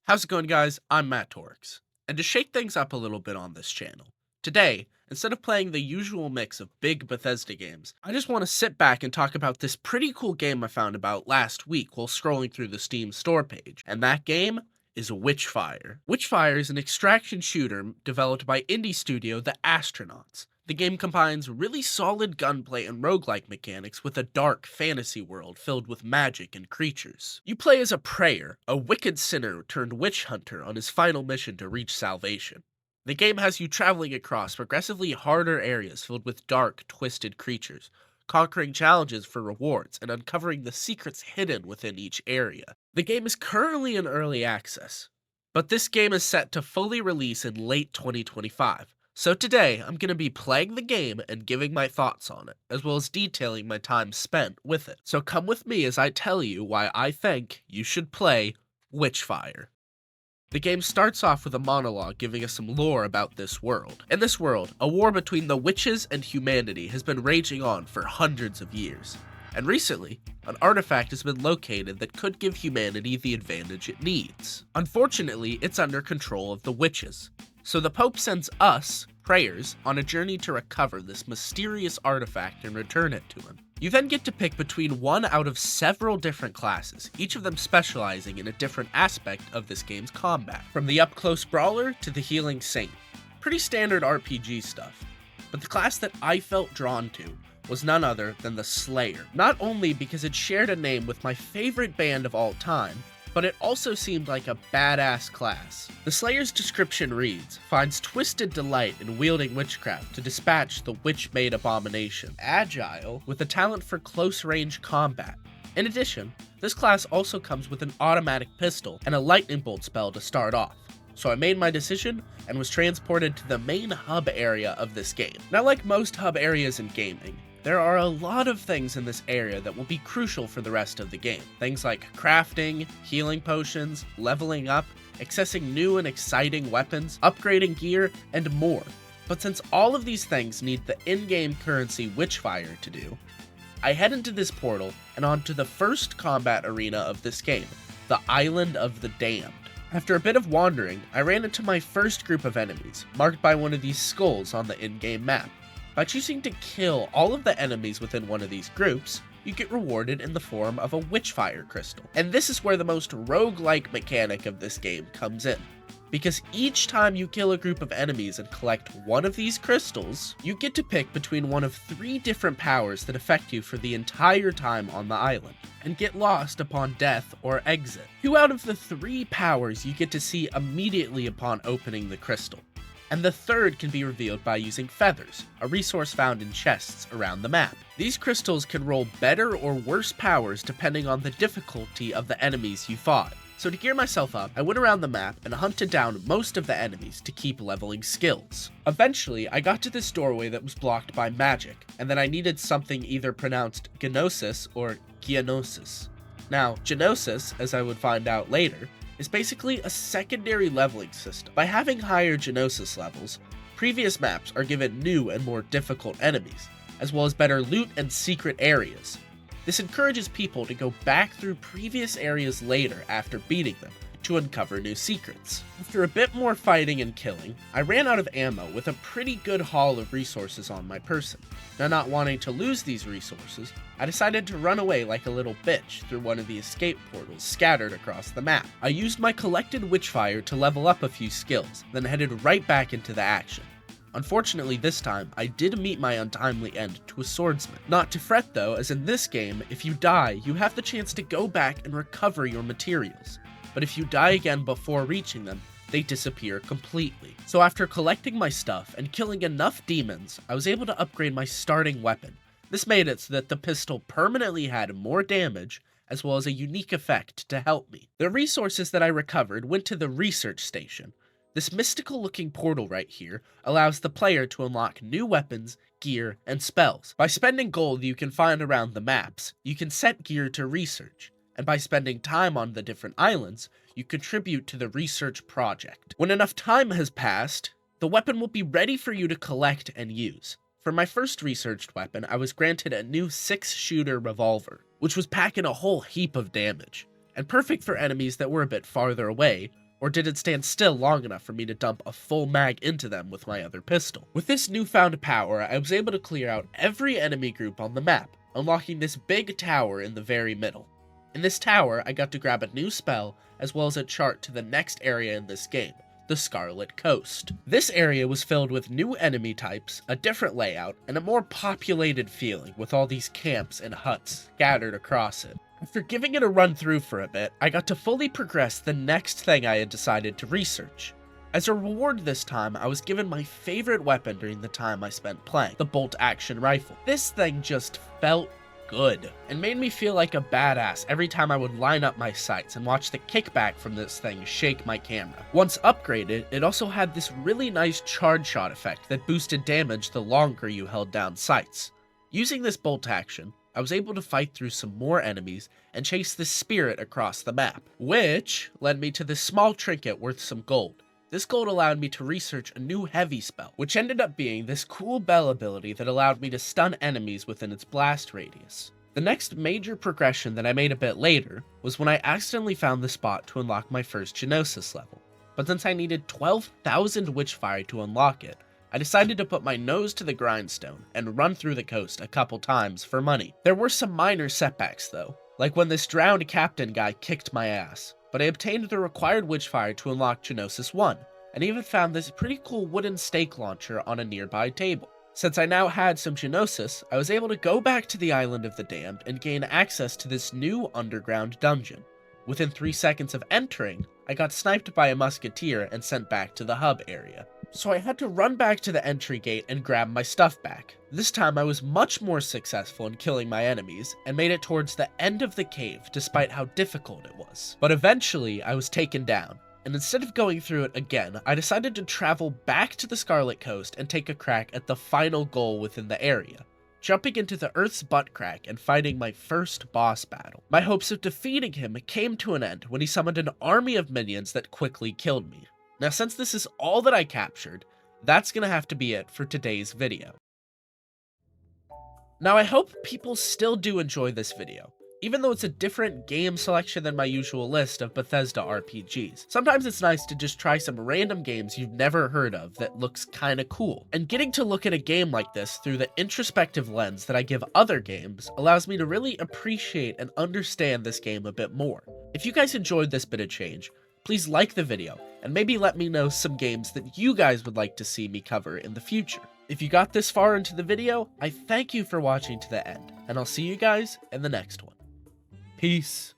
How's it going, guys? I'm Matt Torx. And to shake things up a little bit on this channel, today, instead of playing the usual mix of big Bethesda games, I just want to sit back and talk about this pretty cool game I found about last week while scrolling through the Steam store page. And that game is WitchFire. WitchFire is an extraction shooter developed by indie studio The Astronauts. The game combines really solid gunplay and roguelike mechanics with a dark fantasy world filled with magic and creatures. You play as a prayer, a wicked sinner turned witch hunter on his final mission to reach salvation. The game has you traveling across progressively harder areas filled with dark, twisted creatures, conquering challenges for rewards and uncovering the secrets hidden within each area. The game is currently in early access, but this game is set to fully release in late 2025. So today, I'm going to be playing the game and giving my thoughts on it, as well as detailing my time spent with it. So come with me as I tell you why I think you should play WitchFire. The game starts off with a monologue giving us some lore about this world. In this world, a war between the witches and humanity has been raging on for hundreds of years. And recently, an artifact has been located that could give humanity the advantage it needs. Unfortunately, it's under control of the witches. So the Pope sends us, prayers, on a journey to recover this mysterious artifact and return it to him. You then get to pick between one out of several different classes, each of them specializing in a different aspect of this game's combat, from the up-close brawler to the healing saint. Pretty standard RPG stuff. But the class that I felt drawn to was none other than the Slayer. Not only because it shared a name with my favorite band of all time, but it also seemed like a badass class. The Slayer's description reads, finds twisted delight in wielding witchcraft to dispatch the witch-made abomination. Agile, with a talent for close-range combat. In addition, this class also comes with an automatic pistol and a lightning bolt spell to start off. So I made my decision and was transported to the main hub area of this game. Now, like most hub areas in gaming, there are a lot of things in this area that will be crucial for the rest of the game. Things like crafting, healing potions, leveling up, accessing new and exciting weapons, upgrading gear, and more. But since all of these things need the in-game currency WitchFire to do, I head into this portal and onto the first combat arena of this game, the Island of the Damned. After a bit of wandering, I ran into my first group of enemies, marked by one of these skulls on the in-game map. By choosing to kill all of the enemies within one of these groups, you get rewarded in the form of a WitchFire crystal. And this is where the most roguelike mechanic of this game comes in. Because each time you kill a group of enemies and collect one of these crystals, you get to pick between one of 3 different powers that affect you for the entire time on the island, and get lost upon death or exit. 2 out of the 3 powers you get to see immediately upon opening the crystal. And the third can be revealed by using feathers, a resource found in chests around the map. These crystals can roll better or worse powers depending on the difficulty of the enemies you fought. So to gear myself up, I went around the map and hunted down most of the enemies to keep leveling skills. Eventually, I got to this doorway that was blocked by magic, and then I needed something either pronounced Gnosis or Geonosis. Now, Genosis, as I would find out later, is basically a secondary leveling system. By having higher Genosis levels, previous maps are given new and more difficult enemies, as well as better loot and secret areas. This encourages people to go back through previous areas later after beating them to uncover new secrets. After a bit more fighting and killing, I ran out of ammo with a pretty good haul of resources on my person. Now, not wanting to lose these resources, I decided to run away like a little bitch through one of the escape portals scattered across the map. I used my collected WitchFire to level up a few skills, then headed right back into the action. Unfortunately, this time, I did meet my untimely end to a swordsman. Not to fret though, as in this game, if you die, you have the chance to go back and recover your materials. But if you die again before reaching them, they disappear completely. So after collecting my stuff and killing enough demons, I was able to upgrade my starting weapon. This made it so that the pistol permanently had more damage, as well as a unique effect to help me. The resources that I recovered went to the research station. This mystical looking portal right here allows the player to unlock new weapons, gear, and spells. By spending gold you can find around the maps, you can set gear to research. And by spending time on the different islands, you contribute to the research project. When enough time has passed, the weapon will be ready for you to collect and use. For my first researched weapon, I was granted a new 6-shooter revolver, which was packing a whole heap of damage, and perfect for enemies that were a bit farther away, Or did it stand still long enough for me to dump a full mag into them with my other pistol? With this newfound power, I was able to clear out every enemy group on the map, unlocking this big tower in the very middle. In this tower, I got to grab a new spell, as well as a chart to the next area in this game, the Scarlet Coast. This area was filled with new enemy types, a different layout, and a more populated feeling with all these camps and huts scattered across it. After giving it a run through for a bit, I got to fully progress the next thing I had decided to research. As a reward this time, I was given my favorite weapon during the time I spent playing, the bolt-action rifle. This thing just felt good, and made me feel like a badass every time I would line up my sights and watch the kickback from this thing shake my camera. Once upgraded, it also had this really nice charge shot effect that boosted damage the longer you held down sights. Using this bolt action, I was able to fight through some more enemies and chase the spirit across the map, which led me to this small trinket worth some gold. This gold allowed me to research a new heavy spell, which ended up being this cool bell ability that allowed me to stun enemies within its blast radius. The next major progression that I made a bit later was when I accidentally found the spot to unlock my first Genosis level, but since I needed 12,000 WitchFire to unlock it, I decided to put my nose to the grindstone and run through the coast a couple times for money. There were some minor setbacks though, like when this drowned captain guy kicked my ass, but I obtained the required WitchFire to unlock Genosis 1, and even found this pretty cool wooden stake launcher on a nearby table. Since I now had some Genosis, I was able to go back to the Island of the Damned and gain access to this new underground dungeon. Within 3 seconds of entering, I got sniped by a musketeer and sent back to the hub area. So I had to run back to the entry gate and grab my stuff back. This time I was much more successful in killing my enemies, and made it towards the end of the cave despite how difficult it was. But eventually I was taken down, and instead of going through it again, I decided to travel back to the Scarlet Coast and take a crack at the final goal within the area, jumping into the Earth's butt crack and fighting my first boss battle. My hopes of defeating him came to an end when he summoned an army of minions that quickly killed me. Now, since this is all that I captured, that's gonna have to be it for today's video. Now, I hope people still do enjoy this video, even though it's a different game selection than my usual list of Bethesda RPGs. Sometimes it's nice to just try some random games you've never heard of that looks kinda cool, and getting to look at a game like this through the introspective lens that I give other games allows me to really appreciate and understand this game a bit more. If you guys enjoyed this bit of change, please like the video, and maybe let me know some games that you guys would like to see me cover in the future. If you got this far into the video, I thank you for watching to the end, and I'll see you guys in the next one. Peace.